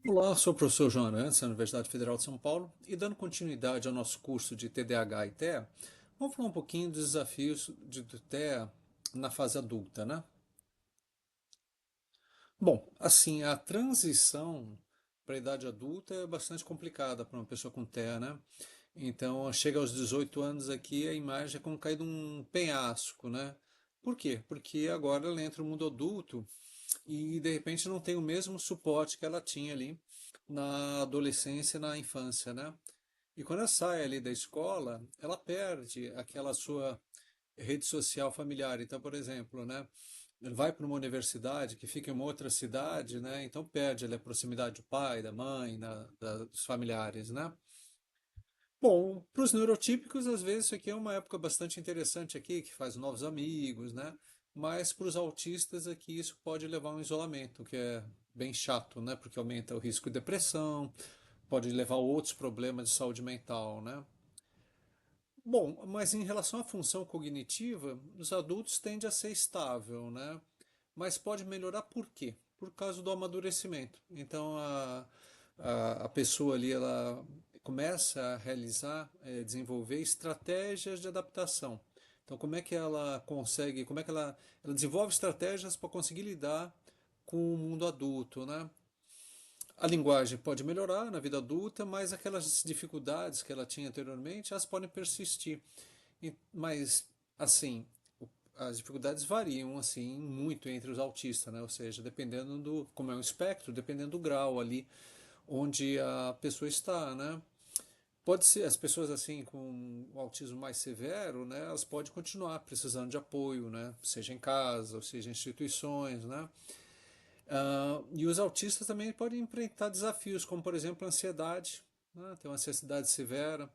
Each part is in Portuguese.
Olá, sou o professor João Arantes, da Universidade Federal de São Paulo, e dando continuidade ao nosso curso de TDAH e TEA, vamos falar um pouquinho dos desafios do TEA na fase adulta, né? Bom, assim, a transição para a idade adulta é bastante complicada para uma pessoa com TEA, né? Então, chega aos 18 anos aqui, a imagem é como cair de um penhasco, né? Por quê? Porque agora ela entra no mundo adulto e de repente não tem o mesmo suporte que ela tinha ali na adolescência e na infância, né? E quando ela sai ali da escola, ela perde aquela sua rede social familiar. Então, por exemplo, né? Ele vai para uma universidade que fica em uma outra cidade, né? Então perde ali a proximidade do pai, da mãe, dos familiares, né? Bom, para os neurotípicos, às vezes isso aqui é uma época bastante interessante aqui, que faz novos amigos, né? Mas para os autistas aqui isso pode levar a um isolamento, o que é bem chato, né? Porque aumenta o risco de depressão, pode levar a outros problemas de saúde mental, né? Bom, mas em relação à função cognitiva, os adultos tendem a ser estável, né? Mas pode melhorar por quê? Por causa do amadurecimento. Então a pessoa ali ela começa a realizar, desenvolver estratégias de adaptação. Então como é que ela consegue, como é que ela desenvolve estratégias para conseguir lidar com o mundo adulto, né? A linguagem pode melhorar na vida adulta, mas aquelas dificuldades que ela tinha anteriormente, elas podem persistir. Mas, assim, as dificuldades variam, assim, muito entre os autistas, né? Ou seja, dependendo do, como é um espectro, dependendo do grau ali onde a pessoa está, né? Pode ser, as pessoas assim com o autismo mais severo, né, elas podem continuar precisando de apoio, né, seja em casa, ou seja em instituições, né. E os autistas também podem enfrentar desafios, como por exemplo a ansiedade, né? Tem uma ansiedade severa,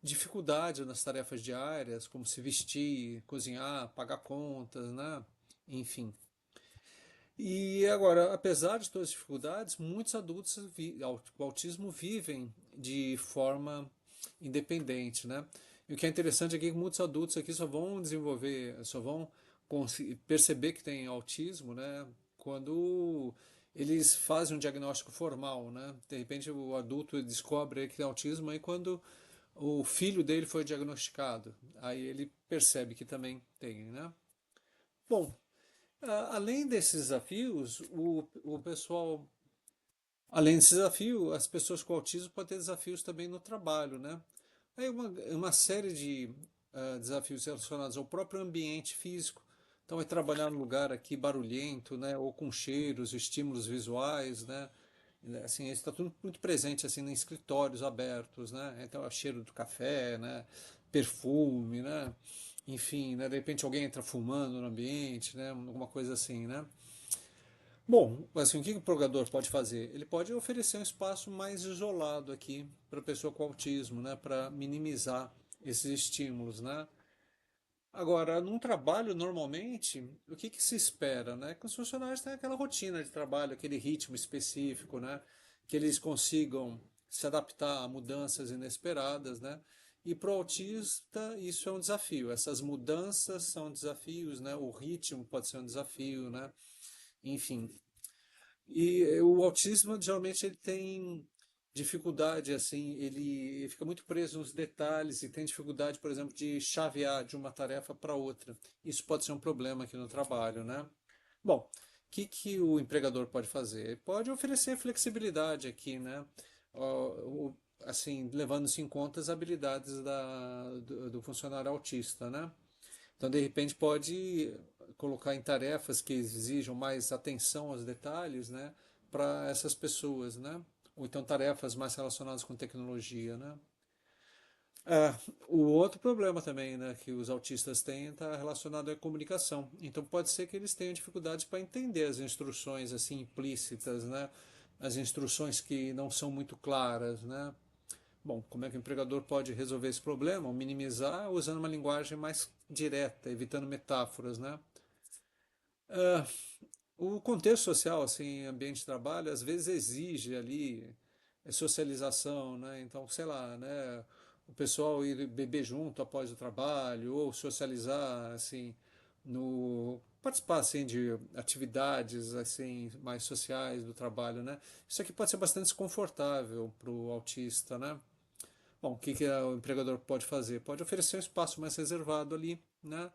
dificuldade nas tarefas diárias, como se vestir, cozinhar, pagar contas, né? Enfim. E agora, apesar de todas as dificuldades, muitos adultos com autismo vivem de forma independente, né? E o que é interessante aqui é que muitos adultos aqui só vão desenvolver, só vão perceber que têm autismo, né? Quando eles fazem um diagnóstico formal, né? De repente o adulto descobre que tem autismo aí quando o filho dele foi diagnosticado, aí ele percebe que também tem, né? Bom, além desses desafios, o pessoal, além desse desafio, as pessoas com autismo podem ter desafios também no trabalho, né? Aí uma série de desafios relacionados ao próprio ambiente físico. Então, é trabalhar num lugar aqui barulhento, né? Ou com cheiros, estímulos visuais, né? Assim, isso está tudo muito presente assim em escritórios abertos, né? Então, é o cheiro do café, né? Perfume, né? Enfim, né? De repente alguém entra fumando no ambiente, né? Alguma coisa assim, né? Bom, assim, o que o programador pode fazer? Ele pode oferecer um espaço mais isolado aqui para a pessoa com autismo, né, para minimizar esses estímulos, né? Agora, num trabalho, normalmente, o que se espera, né? Que os funcionários tenham aquela rotina de trabalho, aquele ritmo específico, né? Que eles consigam se adaptar a mudanças inesperadas, né? E para o autista, isso é um desafio. Essas mudanças são desafios, né? O ritmo pode ser um desafio, né? Enfim, e o autismo geralmente ele tem dificuldade assim, ele fica muito preso nos detalhes e tem dificuldade, por exemplo, de chavear de uma tarefa para outra. Isso pode ser um problema aqui no trabalho, né? Bom, que o empregador pode fazer? Ele pode oferecer flexibilidade aqui, né? Assim, levando-se em conta as habilidades do funcionário autista, né? Então, de repente, pode colocar em tarefas que exijam mais atenção aos detalhes, né, para essas pessoas, né? Ou então tarefas mais relacionadas com tecnologia, né? É, o outro problema também, né, que os autistas têm está relacionado à comunicação. Então pode ser que eles tenham dificuldades para entender as instruções assim implícitas, né? As instruções que não são muito claras, né? Bom, como é que o empregador pode resolver esse problema? Ou minimizar usando uma linguagem mais direta, evitando metáforas, né? Ah, o contexto social, assim, ambiente de trabalho, às vezes exige ali socialização, né? Então, sei lá, né? O pessoal ir beber junto após o trabalho, ou socializar, assim, no, participar assim de atividades assim mais sociais do trabalho, né? Isso aqui pode ser bastante desconfortável para o autista, né? Bom, o que que o empregador pode fazer? Pode oferecer um espaço mais reservado ali, né?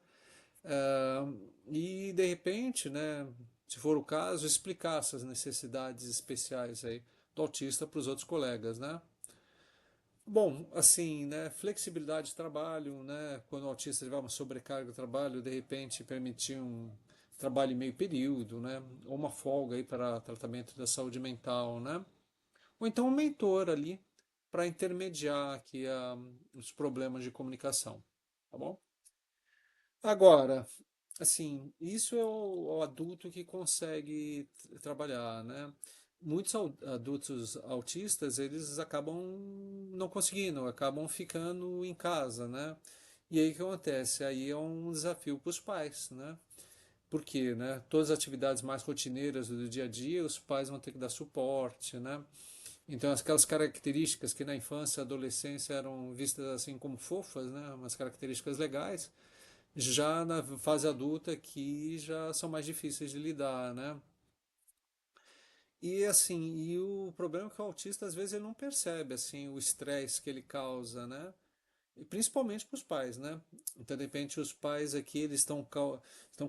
Ah, e de repente, né, se for o caso, explicar essas necessidades especiais aí do autista para os outros colegas, né? Bom, assim, né, flexibilidade de trabalho, né, quando o autista tiver uma sobrecarga de trabalho, de repente permitir um trabalho em meio período, né, ou uma folga aí para tratamento da saúde mental, né, ou então um mentor ali para intermediar aqui os problemas de comunicação, tá bom? Agora, assim, isso é o adulto que consegue trabalhar, né? Muitos adultos autistas, eles acabam não conseguindo, acabam ficando em casa, né? E aí o que acontece? Aí é um desafio para os pais, né? Por quê, né? Todas as atividades mais rotineiras do dia a dia, os pais vão ter que dar suporte, né? Então, aquelas características que na infância e adolescência eram vistas assim como fofas, né? Umas características legais, já na fase adulta que já são mais difíceis de lidar, né? E assim, e o problema é que o autista às vezes ele não percebe assim o estresse que ele causa, né? E principalmente para os pais, né? Então, de repente, os pais aqui eles estão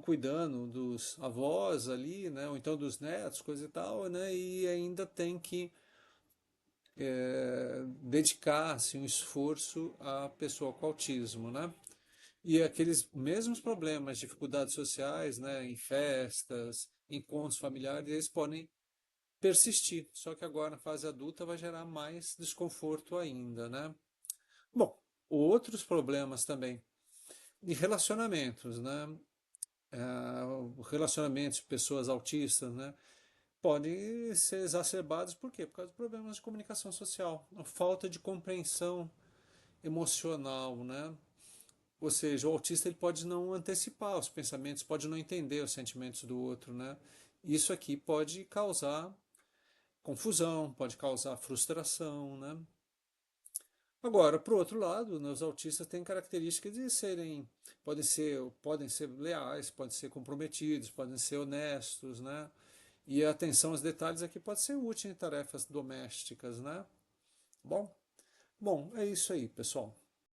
cuidando dos avós ali, né? Ou então dos netos, coisa e tal, né? E ainda tem que dedicar assim, um esforço à pessoa com autismo, né? E aqueles mesmos problemas, dificuldades sociais, né, em festas, encontros familiares, eles podem persistir. Só que agora, na fase adulta, vai gerar mais desconforto ainda, né? Bom, outros problemas também de relacionamentos, né? Relacionamentos de pessoas autistas, né? Podem ser exacerbados por quê? Por causa de problemas de comunicação social, a falta de compreensão emocional, né? Ou seja, o autista ele pode não antecipar os pensamentos, pode não entender os sentimentos do outro, né? Isso aqui pode causar confusão, pode causar frustração, né? Agora, por outro lado, né, os autistas têm características de serem, podem ser leais, podem ser comprometidos, podem ser honestos, né? E a atenção aos detalhes aqui pode ser útil em tarefas domésticas, né? Bom, bom, é isso aí, pessoal.